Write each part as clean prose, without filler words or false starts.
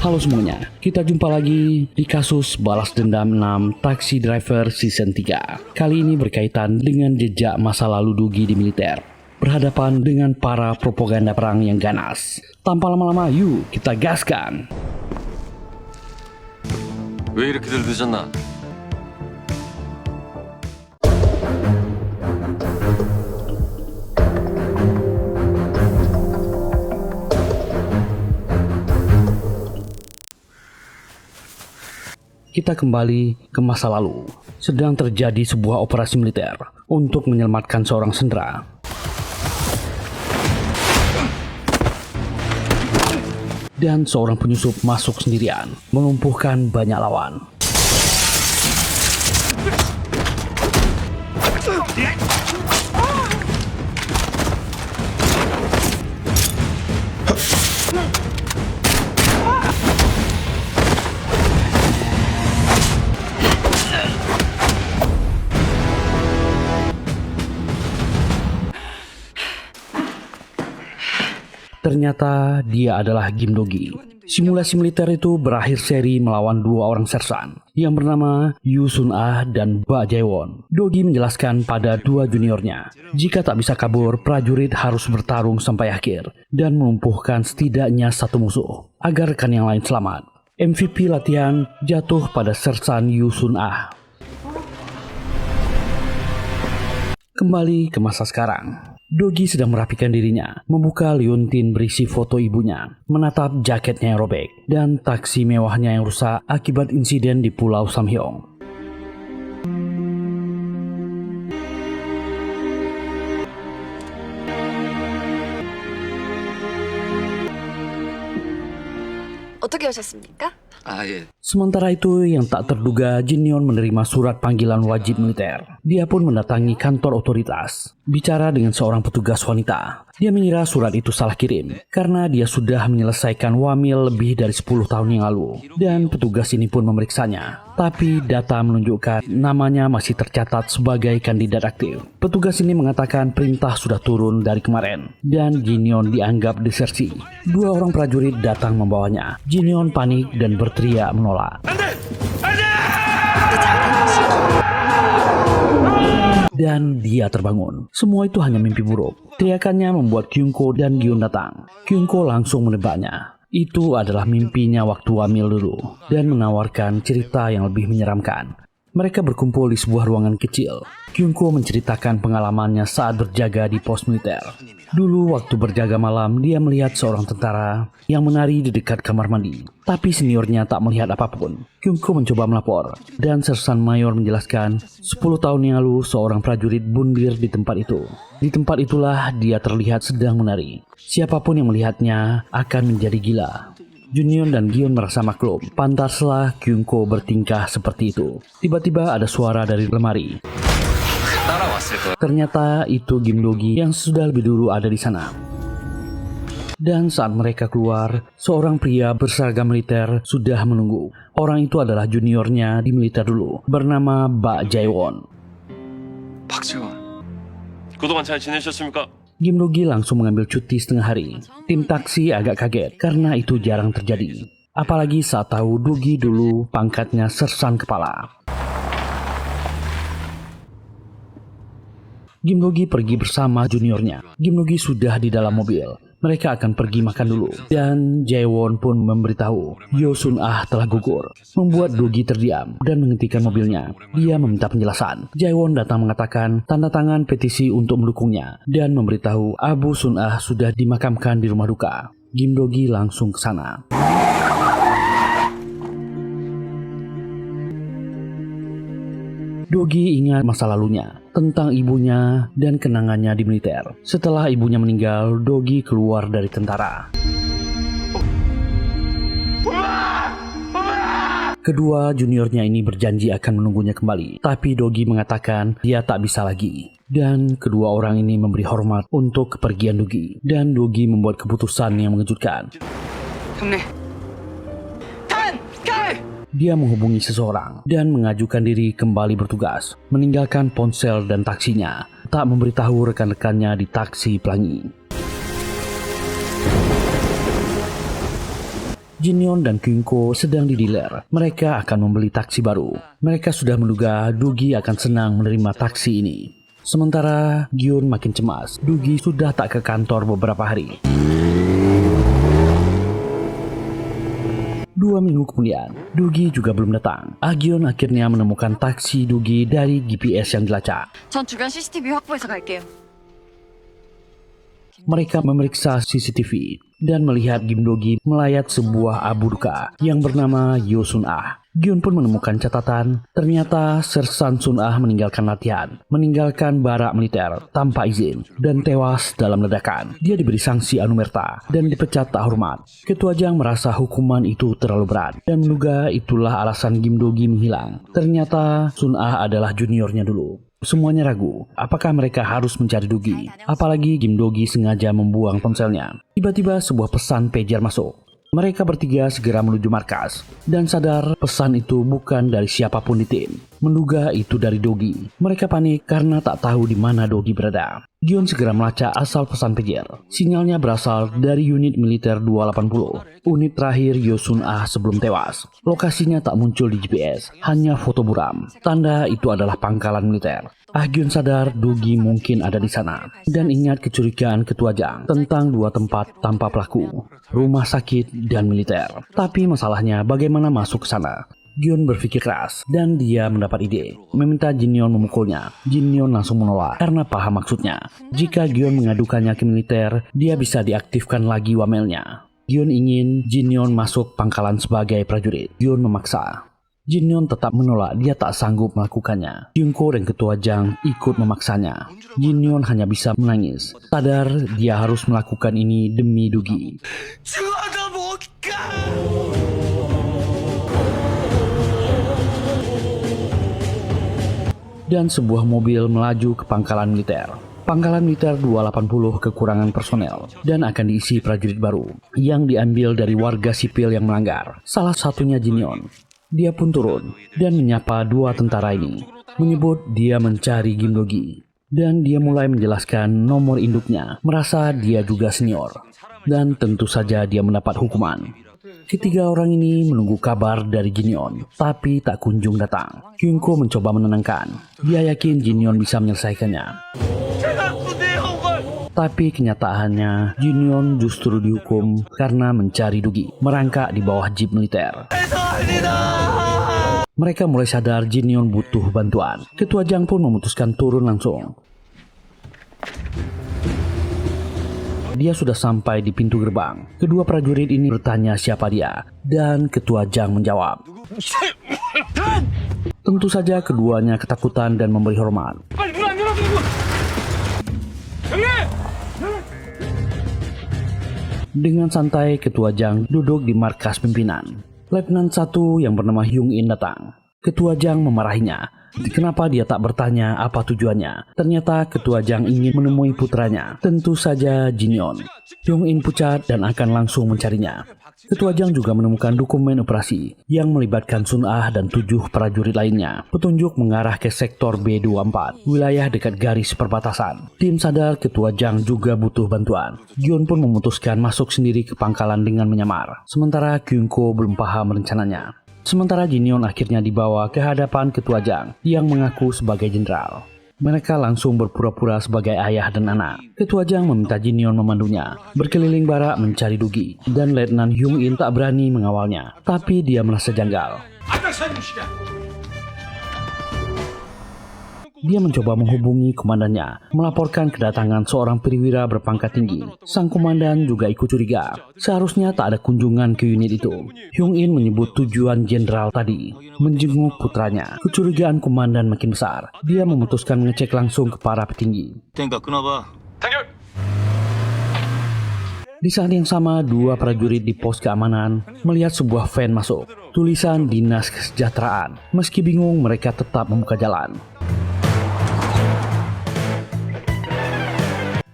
Halo semuanya, kita jumpa lagi di kasus balas dendam 6 Taxi Driver Season 3. Kali ini berkaitan dengan jejak masa lalu Dogi di militer, berhadapan dengan para propaganda perang yang ganas. Tanpa lama-lama, yuk kita gaskan. 왜 이렇게들 늦었나? Kita kembali ke masa lalu. Sedang terjadi sebuah operasi militer untuk menyelamatkan seorang sandera. Dan seorang penyusup masuk sendirian, melumpuhkan banyak lawan. Ternyata dia adalah Kim Dogi. Simulasi militer itu berakhir seri melawan dua orang sersan yang bernama Yoo Sun-ah dan Ba Jae-won. Dogi menjelaskan pada dua juniornya, jika tak bisa kabur, prajurit harus bertarung sampai akhir dan melumpuhkan setidaknya satu musuh agar rekan yang lain selamat. MVP latihan jatuh pada sersan Yoo Sun-ah. Kembali ke masa sekarang. Dogi sedang merapikan dirinya, membuka liontin berisi foto ibunya, menatap jaketnya yang robek, dan taksi mewahnya yang rusak akibat insiden di Pulau Samhyong. 어떻게 하셨습니까? 예. Sementara itu, yang tak terduga, Jin Yeon menerima surat panggilan wajib militer. Dia pun mendatangi kantor otoritas, bicara dengan seorang petugas wanita. Dia mengira surat itu salah kirim, karena dia sudah menyelesaikan wamil lebih dari 10 tahun yang lalu. Dan petugas ini pun memeriksanya. Tapi data menunjukkan namanya masih tercatat sebagai kandidat aktif. Petugas ini mengatakan perintah sudah turun dari kemarin, dan Jin Yeon dianggap desersi. Dua orang prajurit datang membawanya. Jin Yeon panik dan berteriak menolak. Dan dia terbangun. Semua itu hanya mimpi buruk. Teriakannya membuat Kyungko dan Gion datang. Kyungko langsung menebaknya. Itu adalah mimpinya waktu hamil dulu, dan menawarkan cerita yang lebih menyeramkan. Mereka berkumpul di sebuah ruangan kecil. Kyungko menceritakan pengalamannya saat berjaga di pos militer. Dulu waktu berjaga malam, dia melihat seorang tentara yang menari di dekat kamar mandi. Tapi seniornya tak melihat apapun. Kyungko mencoba melapor, dan Sersan Mayor menjelaskan 10 tahun yang lalu seorang prajurit bundir di tempat itu. Di tempat itulah dia terlihat sedang menari. Siapapun yang melihatnya akan menjadi gila. Junyeon dan Gion merasa maklum, pantaslah Kyungko bertingkah seperti itu. Tiba-tiba ada suara dari lemari. Ternyata itu Kim Dogi yang sudah lebih dulu ada di sana. Dan saat mereka keluar, seorang pria berseragam militer sudah menunggu. Orang itu adalah juniornya di militer dulu, bernama Ba Jae-won. 박재원. 그동안 잘 지내셨습니까? Kim Dogi langsung mengambil cuti setengah hari. Tim taksi agak kaget karena itu jarang terjadi. Apalagi saat tahu Dogi dulu pangkatnya sersan kepala. Kim Dogi pergi bersama juniornya. Kim Dogi sudah di dalam mobil. Mereka akan pergi makan dulu. Dan Jae-won pun memberitahu Yoo Sun-ah telah gugur, membuat Dogi terdiam dan menghentikan mobilnya. Dia meminta penjelasan. Jae-won datang mengatakan tanda tangan petisi untuk mendukungnya dan memberitahu Abu Sun-ah sudah dimakamkan di rumah duka. Kim Dogi langsung ke sana. Dogi ingat masa lalunya, tentang ibunya dan kenangannya di militer. Setelah ibunya meninggal, Dogi keluar dari tentara. Kedua juniornya ini berjanji akan menunggunya kembali, tapi Dogi mengatakan dia tak bisa lagi. Dan kedua orang ini memberi hormat untuk kepergian Dogi, dan Dogi membuat keputusan yang mengejutkan. Dia menghubungi seseorang dan mengajukan diri kembali bertugas, meninggalkan ponsel dan taksinya, tak memberitahu rekan-rekannya di taksi pelangi. Jinyeon dan Kyungko sedang di dealer. Mereka akan membeli taksi baru. Mereka sudah menduga Dugi akan senang menerima taksi ini. Sementara Gyun makin cemas. Dugi sudah tak ke kantor beberapa hari. 2 minggu kemudian, Dugi juga belum datang. Agyeon akhirnya menemukan taksi Dugi dari GPS yang dilacak. 전 주변 CCTV 확보해서 갈게요. Mereka memeriksa CCTV dan melihat Kim Do-gi melayat sebuah abu duka yang bernama Yo Sun-ah. Gyun pun menemukan catatan, ternyata Sersan Sun-ah meninggalkan latihan, meninggalkan barak militer tanpa izin, dan tewas dalam ledakan. Dia diberi sanksi anumerta dan dipecat tak hormat. Ketua Jang merasa hukuman itu terlalu berat dan menduga itulah alasan Kim Do-gi menghilang. Ternyata Sun-ah adalah juniornya dulu. Semuanya ragu, apakah mereka harus mencari Dugi? Apalagi Kim Do-gi sengaja membuang ponselnya. Tiba-tiba sebuah pesan pager masuk. Mereka bertiga segera menuju markas dan sadar pesan itu bukan dari siapapun di tim. Menduga itu dari Dogi. Mereka panik karena tak tahu di mana Dogi berada. Gyun segera melacak asal pesan pager. Sinyalnya berasal dari unit militer 280, unit terakhir Yo Sun-ah sebelum tewas. Lokasinya tak muncul di GPS, hanya foto buram. Tanda itu adalah pangkalan militer. Gyun sadar Dogi mungkin ada di sana dan ingat kecurigaan Ketua Jang tentang 2 tempat tanpa pelaku, rumah sakit dan militer. Tapi masalahnya bagaimana masuk ke sana? Gyun berpikir keras dan dia mendapat ide, meminta Jinyeon memukulnya. Jinyeon langsung menolak karena paham maksudnya. Jika Gyun mengadukannya ke militer, dia bisa diaktifkan lagi wamelnya. Gyun ingin Jinyeon masuk pangkalan sebagai prajurit. Gyun memaksa. Jinyeon tetap menolak, dia tak sanggup melakukannya. Kyungko dan Ketua Jang ikut memaksanya. Jinyeon hanya bisa menangis, sadar dia harus melakukan ini demi Dugi. Dan sebuah mobil melaju ke pangkalan militer. Pangkalan militer 280 kekurangan personel dan akan diisi prajurit baru yang diambil dari warga sipil yang melanggar. Salah satunya Jinyeon. Dia pun turun dan menyapa 2 tentara ini, menyebut dia mencari Kim Do-gi. Dan dia mulai menjelaskan nomor induknya, merasa dia juga senior. Dan tentu saja dia mendapat hukuman. Ketiga orang ini menunggu kabar dari Jinyeon, tapi tak kunjung datang. Kyungko mencoba menenangkan. Dia yakin Jinyeon bisa menyelesaikannya. Tapi kenyataannya, Jinyeon justru dihukum karena mencari Dugi, merangkak di bawah jeep militer. Mereka mulai sadar Jinyeon butuh bantuan. Ketua Jang pun memutuskan turun langsung. Dia sudah sampai di pintu gerbang. Kedua prajurit ini bertanya siapa dia, dan Ketua Jang menjawab. Tentu saja keduanya ketakutan dan memberi hormat. Dengan santai, Ketua Jang duduk di markas pimpinan. Letnan 1 yang bernama Hyung In datang. Ketua Jang memarahinya. Kenapa dia tak bertanya apa tujuannya? Ternyata Ketua Jang ingin menemui putranya, tentu saja Jinyeon. Hyung In pucat dan akan langsung mencarinya. Ketua Jang juga menemukan dokumen operasi yang melibatkan Sun-ah dan 7 prajurit lainnya. Petunjuk mengarah ke sektor B24, wilayah dekat garis perbatasan. Tim sadar Ketua Jang juga butuh bantuan. Gyun pun memutuskan masuk sendiri ke pangkalan dengan menyamar. Sementara Kyungko belum paham rencananya. Sementara Jinyeon akhirnya dibawa ke hadapan Ketua Jang yang mengaku sebagai jenderal. Mereka langsung berpura-pura sebagai ayah dan anak. Ketua Jang meminta Jinyeon memandunya, berkeliling barak mencari Dugi, dan Letnan Hyung In tak berani mengawalnya, tapi dia merasa janggal. Dia mencoba menghubungi komandannya, melaporkan kedatangan seorang perwira berpangkat tinggi. Sang komandan juga ikut curiga. Seharusnya tak ada kunjungan ke unit itu. Hyung In menyebut tujuan jenderal tadi, menjenguk putranya. Kecurigaan komandan makin besar. Dia memutuskan mengecek langsung ke para petinggi. Di saat yang sama, 2 prajurit di pos keamanan melihat sebuah van masuk. Tulisan Dinas Kesejahteraan. Meski bingung, mereka tetap membuka jalan.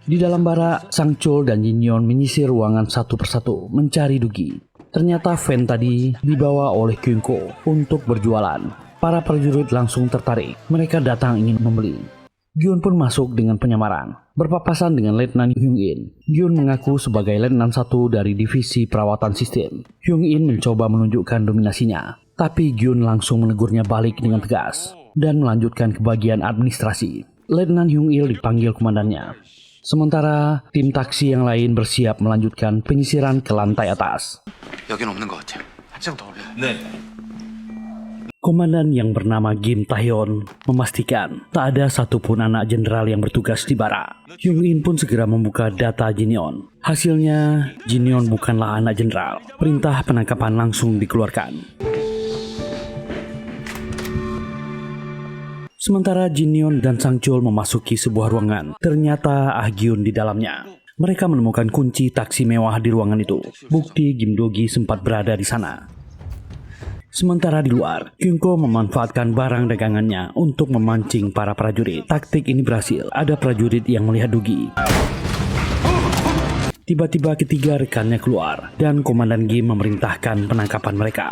Di dalam barak, Sang Chol dan Jinyeon menyisir ruangan satu persatu mencari Dugi. Ternyata van tadi dibawa oleh Kyungko untuk berjualan. Para prajurit langsung tertarik. Mereka datang ingin membeli. Gyun pun masuk dengan penyamaran, berpapasan dengan Letnan Hyung In. Gyun mengaku sebagai Letnan 1 dari divisi perawatan sistem. Hyung In mencoba menunjukkan dominasinya, tapi Gyun langsung menegurnya balik dengan tegas dan melanjutkan ke bagian administrasi. Letnan Hyung Il dipanggil komandannya. Sementara tim taksi yang lain bersiap melanjutkan penyisiran ke lantai atas. 여긴 없는 것 같아요. 한 장 더 올려. Komandan yang bernama Kim Tae-hyun memastikan tak ada satupun anak jenderal yang bertugas di barak. Hyung In pun segera membuka data Jinyeon. Hasilnya, Jinyeon bukanlah anak jenderal. Perintah penangkapan langsung dikeluarkan. Sementara Jinyeon dan Sang Chul memasuki sebuah ruangan. Ternyata Ah Gyun di dalamnya. Mereka menemukan kunci taksi mewah di ruangan itu. Bukti Kim Do-gi sempat berada di sana. Sementara di luar, Kyung-ko memanfaatkan barang dagangannya untuk memancing para prajurit. Taktik ini berhasil. Ada prajurit yang melihat Do-gi. Tiba-tiba ketiga rekannya keluar dan Komandan Kim memerintahkan penangkapan mereka.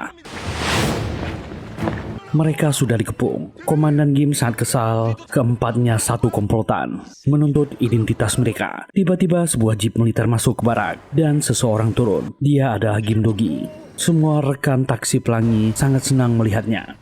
Mereka sudah dikepung. Komandan Kim sangat kesal, keempatnya satu komplotan, menuntut identitas mereka. Tiba-tiba sebuah jeep militer masuk ke barak dan seseorang turun. Dia adalah Kim Do-gi. Semua rekan taksi pelangi sangat senang melihatnya.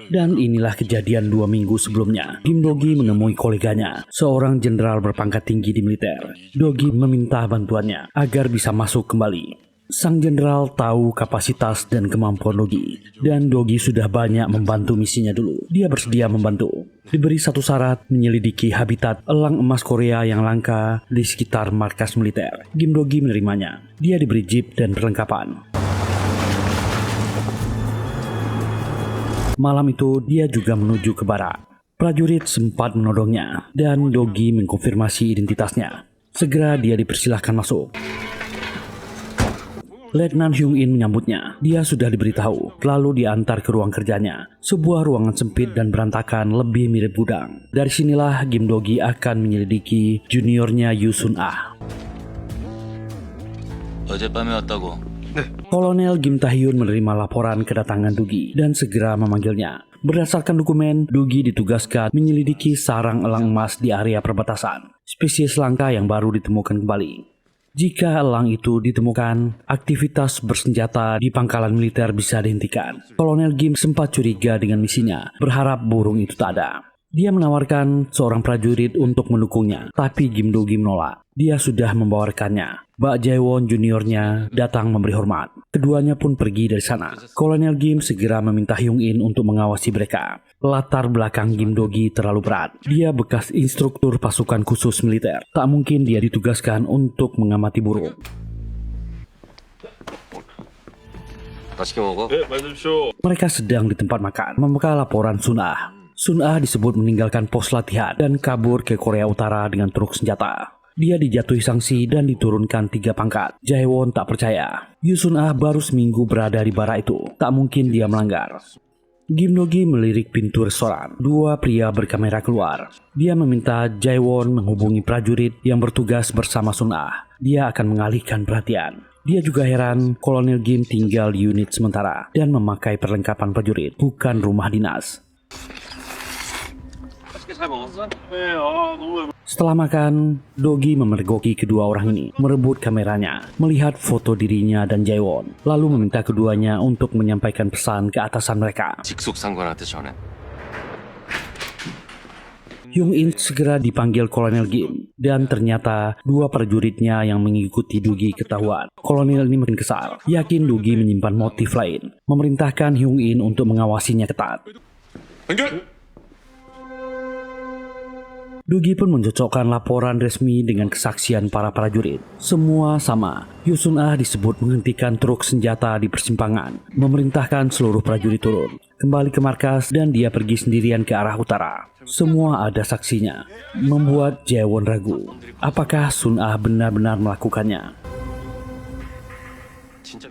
Dan inilah kejadian 2 minggu sebelumnya. Kim Do-gi menemui koleganya, seorang jenderal berpangkat tinggi di militer. Do-gi meminta bantuannya agar bisa masuk kembali. Sang jenderal tahu kapasitas dan kemampuan Do-gi, dan Do-gi sudah banyak membantu misinya dulu. Dia bersedia membantu. Diberi satu syarat, menyelidiki habitat elang emas Korea yang langka di sekitar markas militer. Kim Do-gi menerimanya. Dia diberi jeep dan perlengkapan. Malam itu, dia juga menuju ke barak. Prajurit sempat menodongnya, dan Do-gi mengkonfirmasi identitasnya. Segera dia dipersilahkan masuk. Letnan Hyung In menyambutnya. Dia sudah diberitahu, lalu diantar ke ruang kerjanya. Sebuah ruangan sempit dan berantakan, lebih mirip gudang. Dari sinilah Kim Do-gi akan menyelidiki juniornya Yoo Sun-ah. 어젯밤에 왔다고. Kolonel Kim Tae-hyun menerima laporan kedatangan Do-gi dan segera memanggilnya. Berdasarkan dokumen, Do-gi ditugaskan menyelidiki sarang elang emas di area perbatasan. Spesies langka yang baru ditemukan kembali. Jika elang itu ditemukan, aktivitas bersenjata di pangkalan militer bisa dihentikan. Kolonel Kim sempat curiga dengan misinya, berharap burung itu tak ada. Dia menawarkan seorang prajurit untuk mendukungnya, tapi Kim Do-gi menolak. Dia sudah membawa rekannya. Bak Jae-won juniornya datang memberi hormat. Keduanya pun pergi dari sana. Kolonel Kim segera meminta Hyung In untuk mengawasi mereka. Latar belakang Kim Do-gi terlalu berat. Dia bekas instruktur pasukan khusus militer. Tak mungkin dia ditugaskan untuk mengamati burung. 맛있게 먹어. 네, 말씀하십시오. Mereka sedang di tempat makan, membuka laporan Sun-ah. Sun-ah disebut meninggalkan pos latihan dan kabur ke Korea Utara dengan truk senjata. Dia dijatuhi sanksi dan diturunkan 3 pangkat. Jae-won tak percaya. Yoo Sun-ah baru seminggu berada di barak itu. Tak mungkin dia melanggar. Kim Do-gi melirik pintu restoran. 2 pria berkamera keluar. Dia meminta Jae-won menghubungi prajurit yang bertugas bersama Sun-ah. Dia akan mengalihkan perhatian. Dia juga heran Kolonel Kim tinggal di unit sementara dan memakai perlengkapan prajurit, bukan rumah dinas. Setelah makan, Do-gi memergoki kedua orang ini, merebut kameranya, melihat foto dirinya dan Jae-won, lalu meminta keduanya untuk menyampaikan pesan ke atasan mereka. 직속 상관한테 전해. Hyung In segera dipanggil Kolonel Kim, dan ternyata 2 prajuritnya yang mengikuti Do-gi ketahuan. Kolonel ini makin kesal, yakin Do-gi menyimpan motif lain, memerintahkan Hyung In untuk mengawasinya ketat. Do-gi pun mencocokkan laporan resmi dengan kesaksian para prajurit. Semua sama. Yoo Sun-ah disebut menghentikan truk senjata di persimpangan, memerintahkan seluruh prajurit turun, kembali ke markas, dan dia pergi sendirian ke arah utara. Semua ada saksinya, membuat Jae-won ragu. Apakah Sun-ah benar-benar melakukannya? 진짜.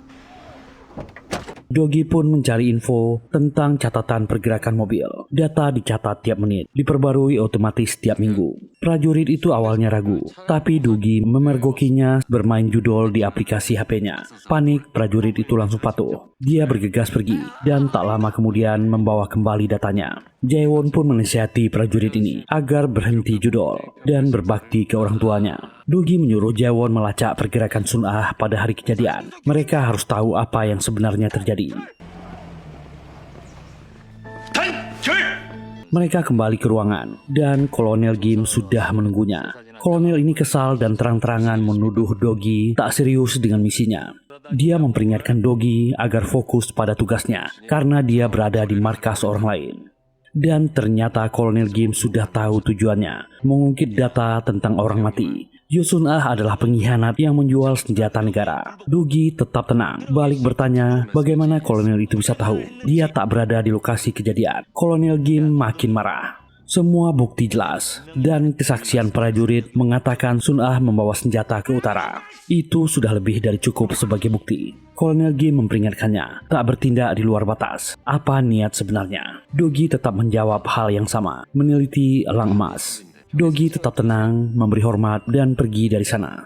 Dogi pun mencari info tentang catatan pergerakan mobil. Data dicatat tiap menit, diperbarui otomatis tiap minggu. Prajurit itu awalnya ragu, tapi Dogi memergokinya bermain judol di aplikasi HP-nya. Panik, prajurit itu langsung patuh. Dia bergegas pergi, dan tak lama kemudian membawa kembali datanya. Jaewon pun menasihati prajurit ini agar berhenti judol dan berbakti ke orang tuanya. Dogi menyuruh Jaewon melacak pergerakan Sun Ah pada hari kejadian. Mereka harus tahu apa yang sebenarnya terjadi. Mereka kembali ke ruangan, dan Kolonel Gim sudah menunggunya. Kolonel ini kesal dan terang-terangan menuduh Dogi tak serius dengan misinya. Dia memperingatkan Dogi agar fokus pada tugasnya, karena dia berada di markas orang lain. Dan ternyata Kolonel Gim sudah tahu tujuannya, mengungkit data tentang orang mati. Yo Sun Ah adalah pengkhianat yang menjual senjata negara. Dogi tetap tenang, balik bertanya bagaimana kolonel itu bisa tahu. Dia tak berada di lokasi kejadian. Kolonel Gim makin marah. Semua bukti jelas, dan kesaksian prajurit mengatakan Sun Ah membawa senjata ke utara. Itu sudah lebih dari cukup sebagai bukti. Kolonel Gim memperingatkannya, tak bertindak di luar batas. Apa niat sebenarnya? Dogi tetap menjawab hal yang sama, meneliti elang emas. Dogi tetap tenang, memberi hormat, dan pergi dari sana.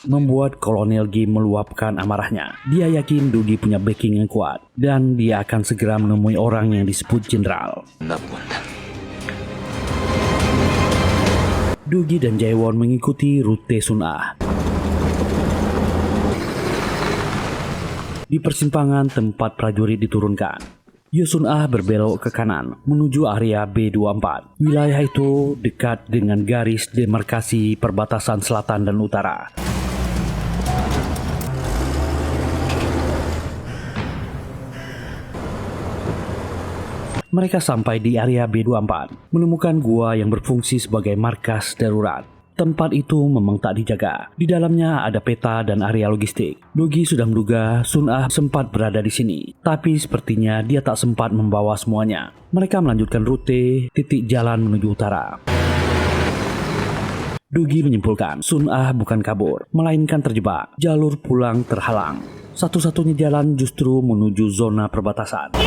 Membuat Kolonel Gim meluapkan amarahnya. Dia yakin Dogi punya backing yang kuat, dan dia akan segera menemui orang yang disebut jenderal. Dogi dan Jaewon mengikuti rute Sun Ah. Di persimpangan tempat prajurit diturunkan, Yo Sun Ah berbelok ke kanan menuju area B24. Wilayah itu dekat dengan garis demarkasi perbatasan selatan dan utara. Mereka sampai di area B24, menemukan gua yang berfungsi sebagai markas darurat. Tempat itu memang tak dijaga. Di dalamnya ada peta dan area logistik. Dogi sudah menduga Sun Ah sempat berada di sini, tapi sepertinya dia tak sempat membawa semuanya. Mereka melanjutkan rute titik jalan menuju utara. Dogi menyimpulkan Sun Ah bukan kabur, melainkan terjebak. Jalur pulang terhalang. Satu-satunya jalan justru menuju zona perbatasan.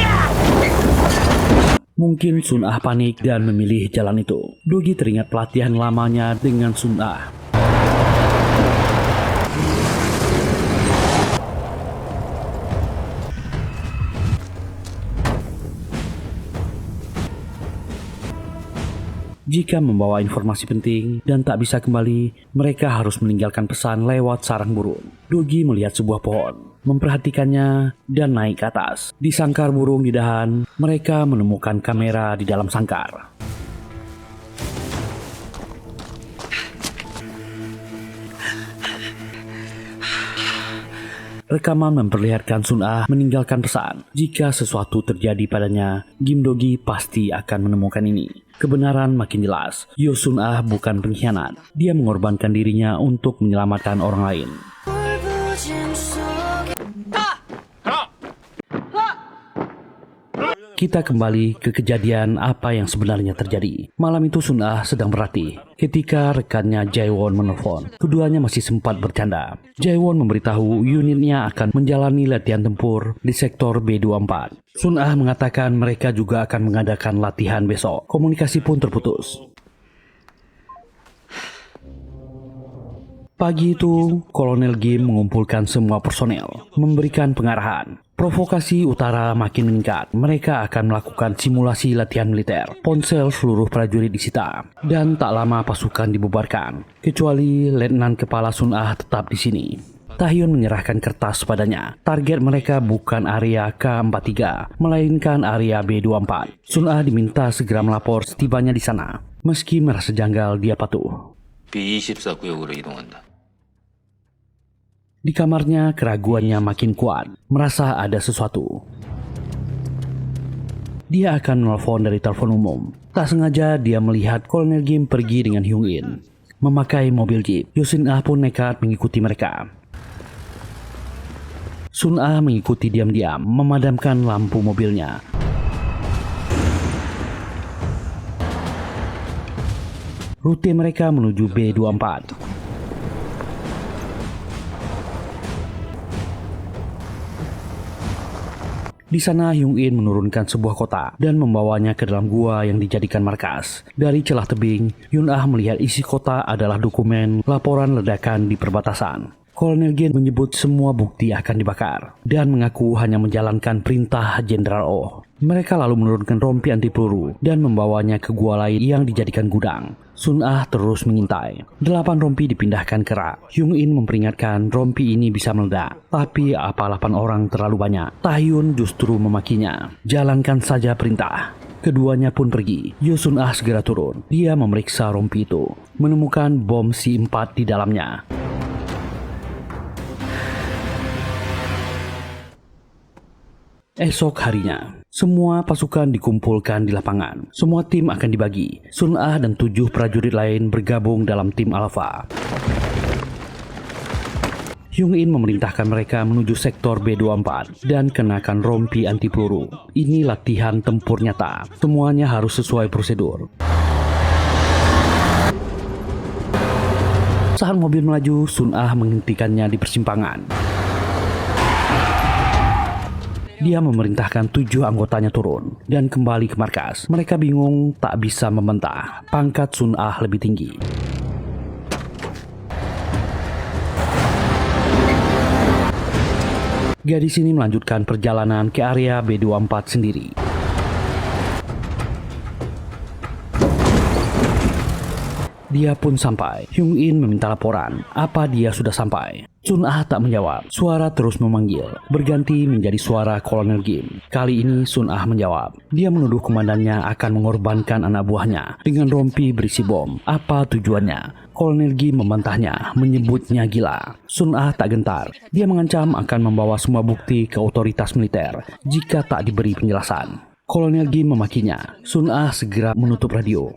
Mungkin Sun Ah panik dan memilih jalan itu. Dogi teringat pelatihan lamanya dengan Sun Ah. Jika membawa informasi penting dan tak bisa kembali, mereka harus meninggalkan pesan lewat sarang burung. Dogi melihat sebuah pohon, memperhatikannya, dan naik ke atas. Di sangkar burung di dahan, mereka menemukan kamera di dalam sangkar. Rekaman memperlihatkan Sun Ah meninggalkan pesan. Jika sesuatu terjadi padanya, Gim Dogi pasti akan menemukan ini. Kebenaran makin jelas. Yo Sun Ah bukan pengkhianat. Dia mengorbankan dirinya untuk menyelamatkan orang lain. Kita kembali ke kejadian apa yang sebenarnya terjadi. Malam itu Sun Ah sedang berlatih. Ketika rekannya Jaewon menelpon, keduanya masih sempat bercanda. Jaewon memberitahu unitnya akan menjalani latihan tempur di sektor B24. Sun Ah mengatakan mereka juga akan mengadakan latihan besok. Komunikasi pun terputus. Pagi itu, Kolonel Gim mengumpulkan semua personel, memberikan pengarahan. Provokasi utara makin meningkat. Mereka akan melakukan simulasi latihan militer. Ponsel seluruh prajurit disita, dan tak lama pasukan dibubarkan. Kecuali Letnan Kepala Sun Ah tetap di sini. Tahyun menyerahkan kertas padanya. Target mereka bukan area K43, melainkan area B24. Sun Ah diminta segera melapor setibanya di sana. Meski merasa janggal, dia patuh. B24 구역으로 이동한다. Di kamarnya, keraguannya makin kuat, merasa ada sesuatu. Dia akan menelpon dari telepon umum. Tak sengaja dia melihat Kolonel Gim pergi dengan Hyung In, memakai mobil jeep. Yo Sun Ah pun nekat mengikuti mereka. Sun Ah mengikuti diam-diam, memadamkan lampu mobilnya. Rute mereka menuju B24. Di sana Hyung In menurunkan sebuah kotak dan membawanya ke dalam gua yang dijadikan markas. Dari celah tebing, Yun Ah melihat isi kotak adalah dokumen laporan ledakan di perbatasan. Kolonel Gin menyebut semua bukti akan dibakar dan mengaku hanya menjalankan perintah Jenderal Oh. Mereka lalu menurunkan rompi anti peluru dan membawanya ke gua lain yang dijadikan gudang. Sun Ah terus mengintai. 8 rompi dipindahkan ke rak. Hyung In memperingatkan rompi ini bisa meledak. Tapi apa 8 orang terlalu banyak? Taehyun justru memakinya. Jalankan saja perintah. Keduanya pun pergi. Yo Sun Ah segera turun. Dia memeriksa rompi itu. Menemukan bom C4 di dalamnya. Esok harinya, semua pasukan dikumpulkan di lapangan. Semua tim akan dibagi. Sun Ah dan 7 prajurit lain bergabung dalam tim Alpha. Hyung In memerintahkan mereka menuju sektor B24 dan kenakan rompi anti peluru. Ini latihan tempur nyata. Semuanya harus sesuai prosedur. Saat mobil melaju, Sun Ah menghentikannya di persimpangan. Dia memerintahkan 7 anggotanya turun dan kembali ke markas. Mereka bingung, tak bisa membantah. Pangkat Sun Ah lebih tinggi. Gadis ini melanjutkan perjalanan ke area B24 sendiri. Dia pun sampai. Hyung In meminta laporan. Apa dia sudah sampai? Sun Ah tak menjawab. Suara terus memanggil. Berganti menjadi suara Kolonel Gim. Kali ini Sun Ah menjawab. Dia menuduh komandannya akan mengorbankan anak buahnya dengan rompi berisi bom. Apa tujuannya? Kolonel Gim membantahnya, menyebutnya gila. Sun Ah tak gentar. Dia mengancam akan membawa semua bukti ke otoritas militer jika tak diberi penjelasan. Kolonel Gim memakinya. Sun Ah segera menutup radio.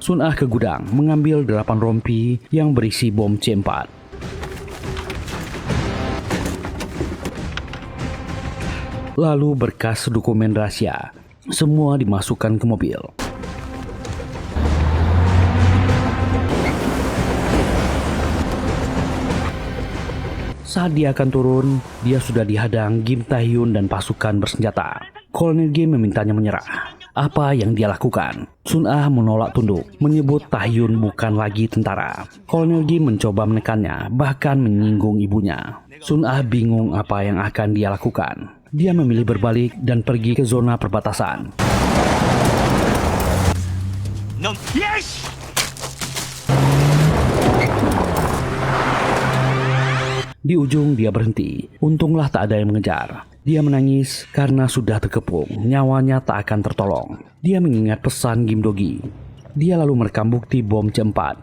Sun Ah ke gudang mengambil 8 rompi yang berisi bom C4. Lalu berkas dokumen rahasia. Semua dimasukkan ke mobil. Saat dia akan turun, dia sudah dihadang Kim Taehyun dan pasukan bersenjata. Kolonel Gim memintanya menyerah. Apa yang dia lakukan? Sun Ah menolak tunduk, menyebut Taehyun bukan lagi tentara. Kolonel Gim mencoba menekannya, bahkan menyinggung ibunya. Sun Ah bingung apa yang akan dia lakukan. Dia memilih berbalik dan pergi ke zona perbatasan. Di ujung dia berhenti. Untunglah tak ada yang mengejar. Dia menangis karena sudah terkepung. Nyawanya tak akan tertolong. Dia mengingat pesan Kim Do-gi. Dia lalu merekam bukti bom C4.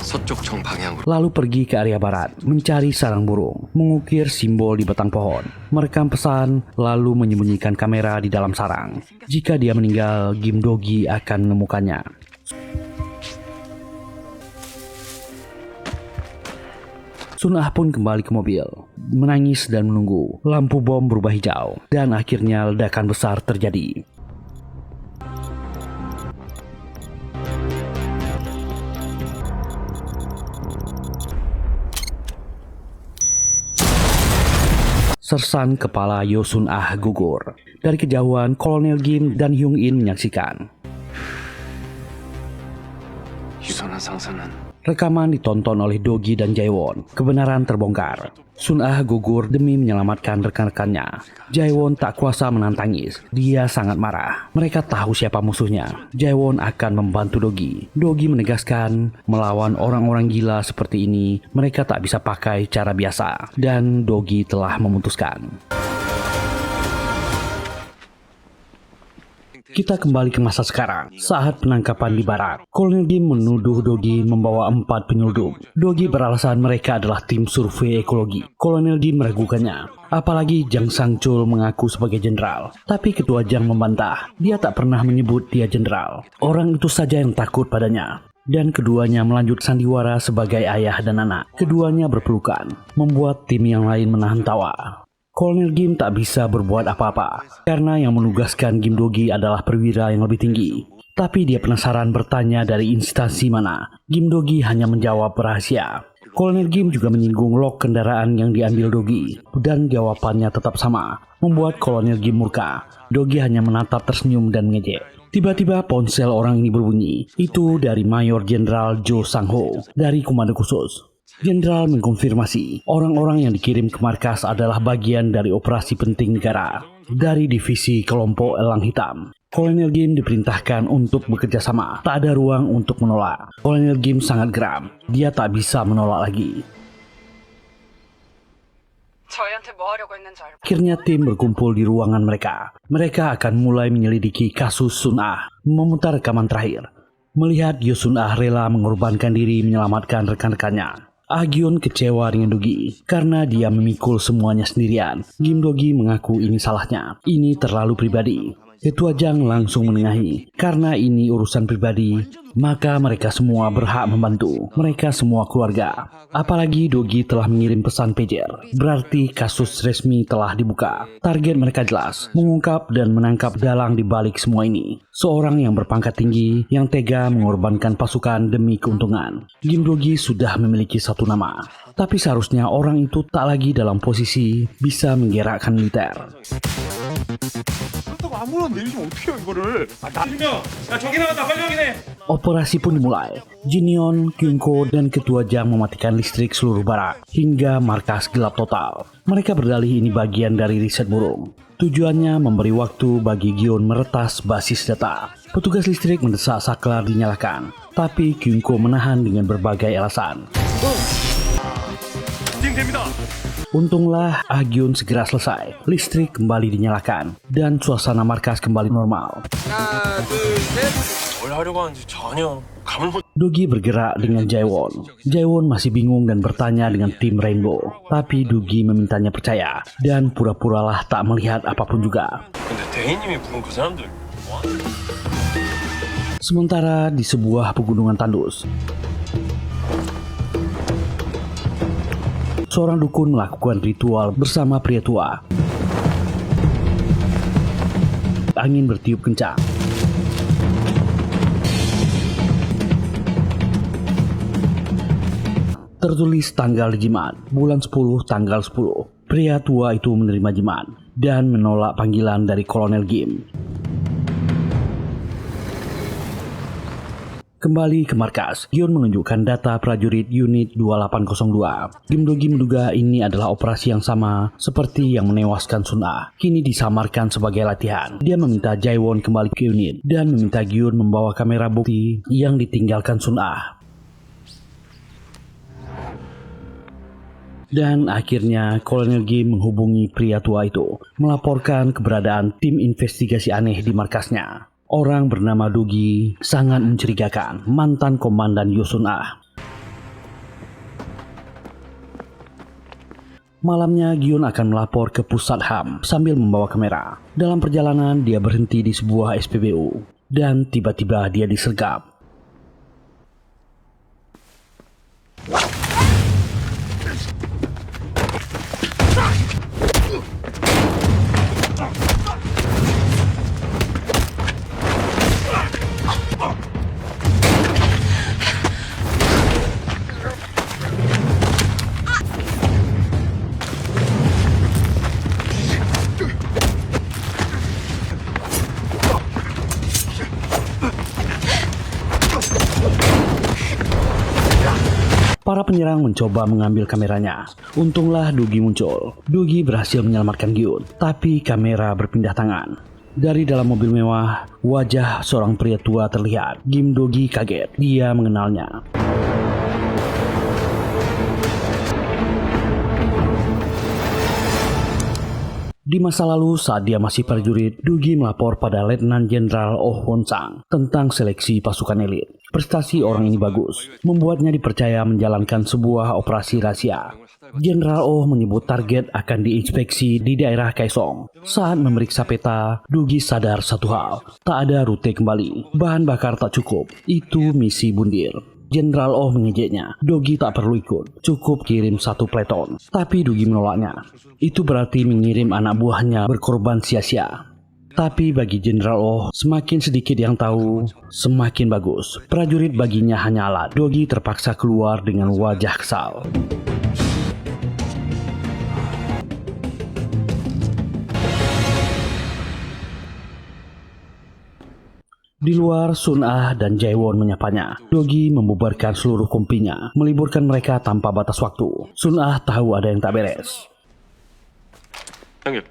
서쪽 정 방향으로. Lalu pergi ke area barat, mencari sarang burung, mengukir simbol di batang pohon, merekam pesan, lalu menyembunyikan kamera di dalam sarang. Jika dia meninggal, Kim Do-gi akan menemukannya. Sun Ah pun kembali ke mobil, menangis dan menunggu. Lampu bom berubah hijau, dan akhirnya ledakan besar terjadi. Sersan kepala Yo Sun Ah gugur. Dari kejauhan, Kolonel Gim dan Hyung In menyaksikan. 유선한 상사는 Rekaman ditonton oleh Do-gi dan Jae-won. Kebenaran terbongkar. Sun Ah gugur demi menyelamatkan rekan-rekannya. Jae-won tak kuasa menahan tangis. Dia sangat marah. Mereka tahu siapa musuhnya. Jae-won akan membantu Do-gi. Do-gi menegaskan, melawan orang-orang gila seperti ini, mereka tak bisa pakai cara biasa. Dan Do-gi telah memutuskan. Kita kembali ke masa sekarang, saat penangkapan di barak. Kolonel Gim menuduh Do-gi membawa 4 penyelundup. Do-gi beralasan mereka adalah tim survei ekologi. Kolonel Gim meragukannya. Apalagi Jang Sang-chul mengaku sebagai jenderal. Tapi ketua Jang membantah. Dia tak pernah menyebut dia jenderal. Orang itu saja yang takut padanya. Dan keduanya melanjut sandiwara sebagai ayah dan anak. Keduanya berpelukan, membuat tim yang lain menahan tawa. Kolonel Gim tak bisa berbuat apa-apa karena yang menugaskan Kim Do-gi adalah perwira yang lebih tinggi. Tapi dia penasaran bertanya dari instansi mana. Kim Do-gi hanya menjawab rahasia. Kolonel Gim juga menyinggung log kendaraan yang diambil Dogi, dan jawabannya tetap sama, membuat Kolonel Gim murka. Dogi hanya menatap tersenyum dan mengejek. Tiba-tiba ponsel orang ini berbunyi. Itu dari Mayor Jenderal Jo Sang-ho dari Komando Khusus. Jenderal mengkonfirmasi orang-orang yang dikirim ke markas adalah bagian dari operasi penting negara dari divisi kelompok Elang Hitam. Kolonel Gim diperintahkan untuk bekerja sama. Tak ada ruang untuk menolak. Kolonel Gim sangat geram. Dia tak bisa menolak lagi. Akhirnya tim berkumpul di ruangan mereka. Mereka akan mulai menyelidiki kasus Sun Ah. Memutar rekaman terakhir. Melihat Yo Sun Ah rela mengorbankan diri menyelamatkan rekan-rekannya. Ah Gyun kecewa dengan Dogi karena dia memikul semuanya sendirian. Gim Dogi mengaku ini salahnya. Ini terlalu pribadi. Ketua Jang langsung menengahi. Karena ini urusan pribadi, maka mereka semua berhak membantu. Mereka semua keluarga. Apalagi Dogi telah mengirim pesan pager. Berarti kasus resmi telah dibuka. Target mereka jelas, mengungkap dan menangkap dalang di balik semua ini. Seorang yang berpangkat tinggi, yang tega mengorbankan pasukan demi keuntungan. Gim Dogi sudah memiliki satu nama. Tapi seharusnya orang itu tak lagi dalam posisi bisa menggerakkan militer. Operasi pun dimulai. Jinyeon, Kyungko, dan Ketua Jang mematikan listrik seluruh barak hingga markas gelap total. Mereka berdalih ini bagian dari riset burung. Tujuannya memberi waktu bagi Gion meretas basis data. Petugas listrik mendesak saklar dinyalakan, tapi Kyungko menahan dengan berbagai alasan. Untunglah Ah Gyun segera selesai, listrik kembali dinyalakan, dan suasana markas kembali normal. Dogi bergerak dengan Jaewon. Jaewon masih bingung dan bertanya dengan tim Rainbow, tapi Dogi memintanya percaya, dan pura-puralah tak melihat apapun juga. Sementara di sebuah pegunungan tandus, seorang dukun melakukan ritual bersama pria tua. Angin bertiup kencang. Tertulis tanggal jimat, bulan 10 tanggal 10. Pria tua itu menerima jimat dan menolak panggilan dari Kolonel Gim. Kembali ke markas, Gion menunjukkan data prajurit unit 2802. Gim Dogi menduga ini adalah operasi yang sama seperti yang menewaskan Sun Ah. Kini disamarkan sebagai latihan. Dia meminta Jaewon kembali ke unit dan meminta Gion membawa kamera bukti yang ditinggalkan Sun Ah. Dan akhirnya Kolonel Gim menghubungi pria tua itu, melaporkan keberadaan tim investigasi aneh di markasnya. Orang bernama Dogi sangat mencurigakan, mantan komandan Yo Sun Ah. Malamnya Gion akan melapor ke pusat HAM sambil membawa kamera. Dalam perjalanan dia berhenti di sebuah SPBU dan tiba-tiba dia disergap. Para penyerang mencoba mengambil kameranya. Untunglah Dogi muncul. Dogi berhasil menyelamatkan Gion, tapi kamera berpindah tangan. Dari dalam mobil mewah, wajah seorang pria tua terlihat. Gim Dogi kaget, dia mengenalnya. Di masa lalu saat dia masih prajurit, Dogi melapor pada Letnan Jenderal Oh Won Sang tentang seleksi pasukan elit. Prestasi orang ini bagus, membuatnya dipercaya menjalankan sebuah operasi rahasia. Jenderal Oh menyebut target akan diinspeksi di daerah Kaesong. Saat memeriksa peta, Dogi sadar satu hal, tak ada rute kembali, bahan bakar tak cukup, itu misi bundir. Jenderal Oh mengejeknya, Dogi tak perlu ikut, cukup kirim satu peleton. Tapi Dogi menolaknya. Itu berarti mengirim anak buahnya berkorban sia-sia. Tapi bagi Jenderal Oh, semakin sedikit yang tahu, semakin bagus. Prajurit baginya hanya alat. Dogi terpaksa keluar dengan wajah kesal. Di luar, Sun Ah dan Jaewon menyapanya. Dogi membubarkan seluruh kumpinya, meliburkan mereka tanpa batas waktu. Sun Ah tahu ada yang tak beres. 형님,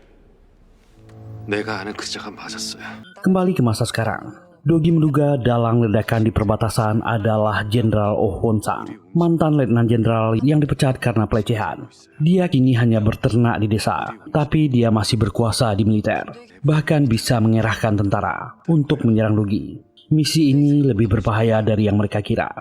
내가 아는 그 자가 맞았어요. Kembali ke masa sekarang. Dogi menduga dalang ledakan di perbatasan adalah Jenderal Oh Hon Sang, mantan letnan jenderal yang dipecat karena pelecehan. Dia kini hanya berternak di desa, tapi dia masih berkuasa di militer, bahkan bisa mengerahkan tentara untuk menyerang Dogi. Misi ini lebih berbahaya dari yang mereka kira.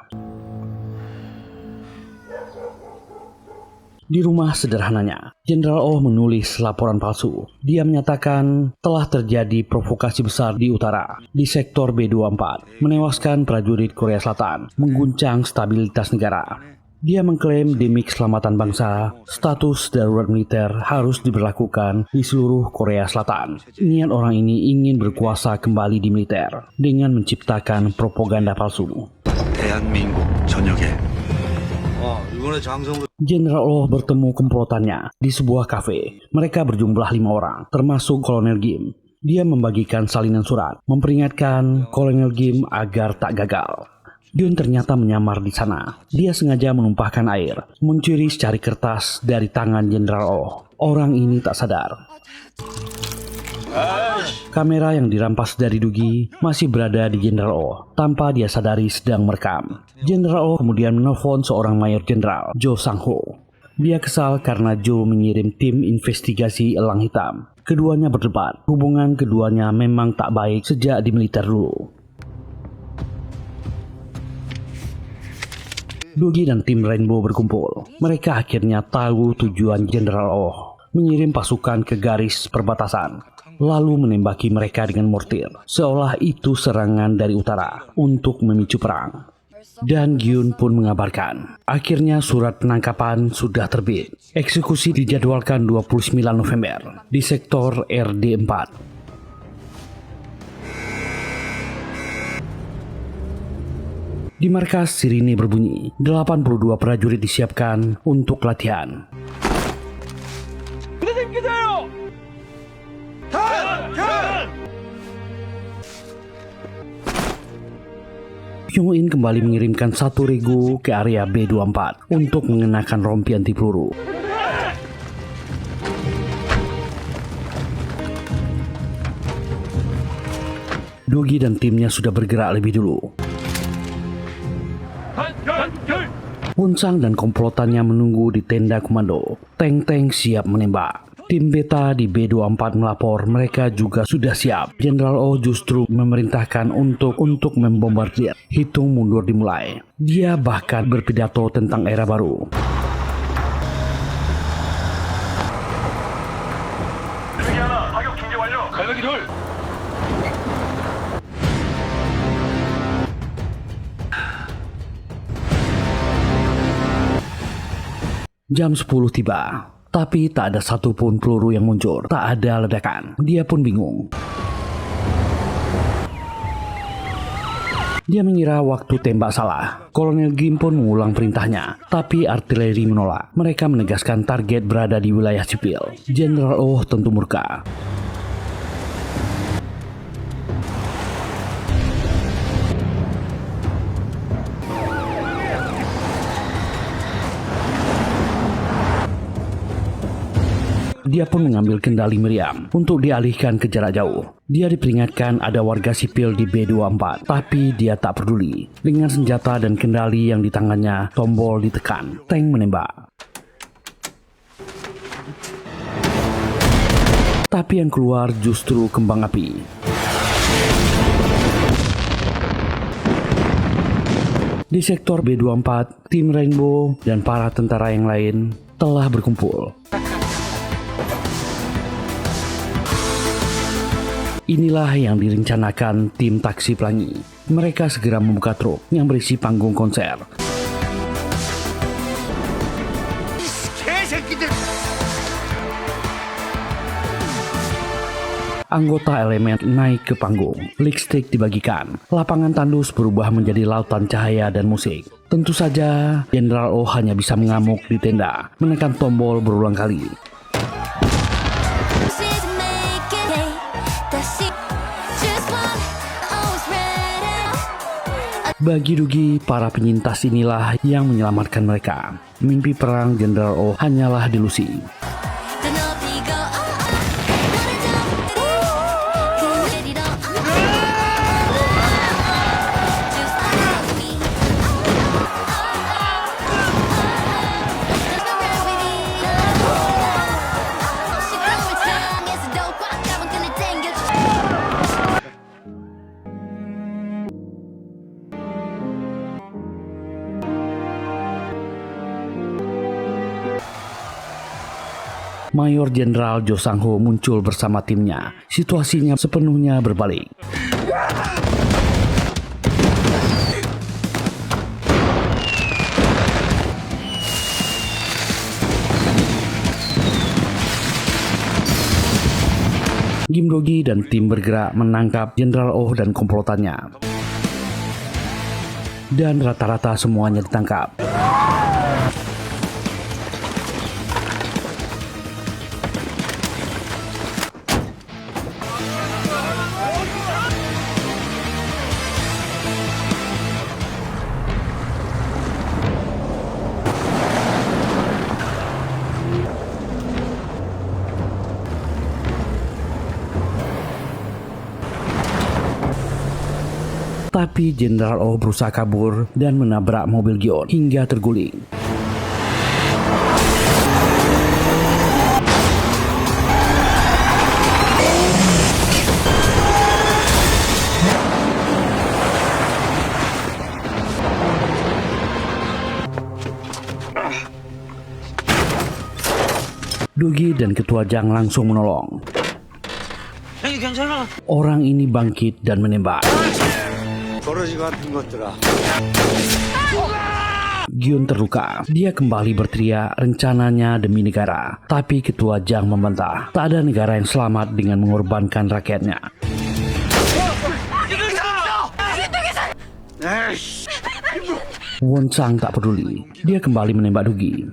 Di rumah sederhananya, Jenderal Oh menulis laporan palsu. Dia menyatakan telah terjadi provokasi besar di utara, di sektor B24, menewaskan prajurit Korea Selatan, mengguncang stabilitas negara. Dia mengklaim demi keselamatan bangsa, status darurat militer harus diberlakukan di seluruh Korea Selatan. Niat orang ini ingin berkuasa kembali di militer dengan menciptakan propaganda palsu. 대한민국 전역에 Jenderal Oh bertemu komplotannya di sebuah kafe. Mereka berjumlah 5 orang, termasuk Kolonel Kim. Dia membagikan salinan surat, memperingatkan Kolonel Kim agar tak gagal. Gyun ternyata menyamar di sana. Dia sengaja menumpahkan air, mencuri secari kertas dari tangan Jenderal Oh. Orang ini tak sadar. Kamera yang dirampas dari Dogi masih berada di Jenderal Oh tanpa dia sadari sedang merekam. Jenderal Oh kemudian menelpon seorang mayor jenderal, Jo Sang-ho. Dia kesal karena Jo mengirim tim investigasi elang hitam. Keduanya berdebat. Hubungan keduanya memang tak baik sejak di militer dulu. Dogi dan tim Rainbow berkumpul. Mereka akhirnya tahu tujuan Jenderal Oh, mengirim pasukan ke garis perbatasan, lalu menembaki mereka dengan mortir, seolah itu serangan dari utara untuk memicu perang. Dan Gyun pun mengabarkan, akhirnya surat penangkapan sudah terbit. Eksekusi dijadwalkan 29 November di sektor RD4. Di markas sirine berbunyi, 82 prajurit disiapkan untuk latihan. Pyong-in kembali mengirimkan satu regu ke area B24 untuk mengenakan rompi anti peluru. Dogi dan timnya sudah bergerak lebih dulu. Hon Sang dan komplotannya menunggu di tenda komando. Tank-tank siap menembak. Tim beta di B24 melapor mereka juga sudah siap. Jenderal Oh justru memerintahkan untuk membombardir. Hitung mundur dimulai. Dia bahkan berpidato tentang era baru. Jam 10 tiba. Tapi tak ada satupun peluru yang muncul. Tak ada ledakan. Dia pun bingung. Dia mengira waktu tembak salah. Kolonel Kim pun mengulang perintahnya. Tapi artileri menolak. Mereka menegaskan target berada di wilayah sipil. Jenderal Oh tentu murka. Dia pun mengambil kendali meriam untuk dialihkan ke jarak jauh. Dia diperingatkan ada warga sipil di B24, tapi dia tak peduli. Dengan senjata dan kendali yang di tangannya, tombol ditekan. Tank menembak. Tapi yang keluar justru kembang api. Di sektor B24, tim Rainbow dan para tentara yang lain telah berkumpul. Inilah yang direncanakan tim taksi pelangi. Mereka segera membuka truk yang berisi panggung konser. Anggota elemen naik ke panggung, lipstick dibagikan, lapangan tandus berubah menjadi lautan cahaya dan musik. Tentu saja, Jenderal Oh hanya bisa mengamuk di tenda, menekan tombol berulang kali. Bagi Dugi, para penyintas inilah yang menyelamatkan mereka. Mimpi perang Jenderal Oh hanyalah delusi. Mayor Jenderal Jo Sang-ho muncul bersama timnya. Situasinya sepenuhnya berbalik. Kim Do-gi dan tim bergerak menangkap Jenderal Oh dan komplotannya. Dan rata-rata semuanya ditangkap. Tapi Jenderal Oh berusaha kabur dan menabrak mobil Gion hingga terguling. Dugi dan Ketua Jang langsung menolong. Orang ini bangkit dan menembak. Gion terluka. Dia kembali berteriak rencananya demi negara. Tapi Ketua Jang membantah. Tak ada negara yang selamat dengan mengorbankan rakyatnya. Won Sang tak peduli. Dia kembali menembak Dugi.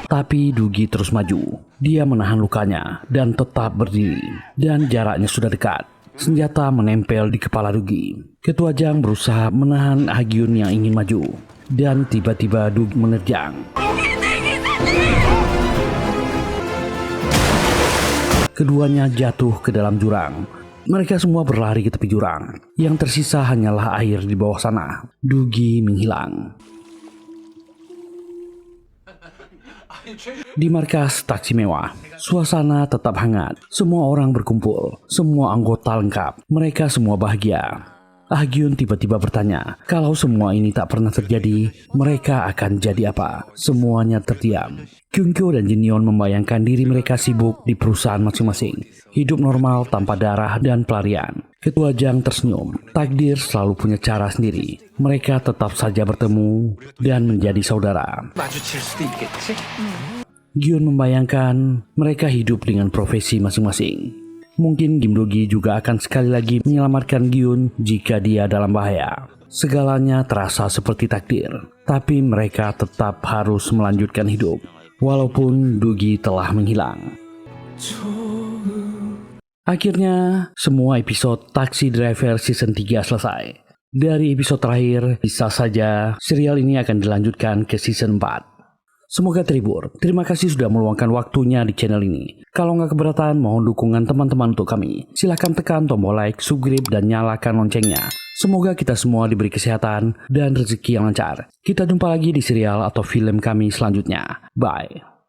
Tapi Dugi terus maju. Dia menahan lukanya dan tetap berdiri. Dan jaraknya sudah dekat. Senjata menempel di kepala Dugi. Ketua Jang berusaha menahan Hagyun yang ingin maju. Dan tiba-tiba Dugi menerjang. Keduanya jatuh ke dalam jurang. Mereka semua berlari ke tepi jurang. Yang tersisa hanyalah air di bawah sana. Dugi menghilang. Di markas taksi mewah, suasana tetap hangat. Semua orang berkumpul, semua anggota lengkap. Mereka semua bahagia. Hagyun tiba-tiba bertanya, kalau semua ini tak pernah terjadi, mereka akan jadi apa? Semuanya terdiam. Kyungkyo dan Jinyeon membayangkan diri mereka sibuk di perusahaan masing-masing. Hidup normal tanpa darah dan pelarian. Ketua Jang tersenyum. Takdir selalu punya cara sendiri. Mereka tetap saja bertemu dan menjadi saudara. Gion membayangkan mereka hidup dengan profesi masing-masing. Mungkin Kim Do-gi juga akan sekali lagi menyelamatkan Gion jika dia dalam bahaya. Segalanya terasa seperti takdir, tapi mereka tetap harus melanjutkan hidup, walaupun Do-gi telah menghilang. Akhirnya, semua episode Taxi Driver Season 3 selesai. Dari episode terakhir, bisa saja serial ini akan dilanjutkan ke Season 4. Semoga terhibur. Terima kasih sudah meluangkan waktunya di channel ini. Kalau nggak keberatan, mohon dukungan teman-teman untuk kami. Silahkan tekan tombol like, subscribe, dan nyalakan loncengnya. Semoga kita semua diberi kesehatan dan rezeki yang lancar. Kita jumpa lagi di serial atau film kami selanjutnya. Bye.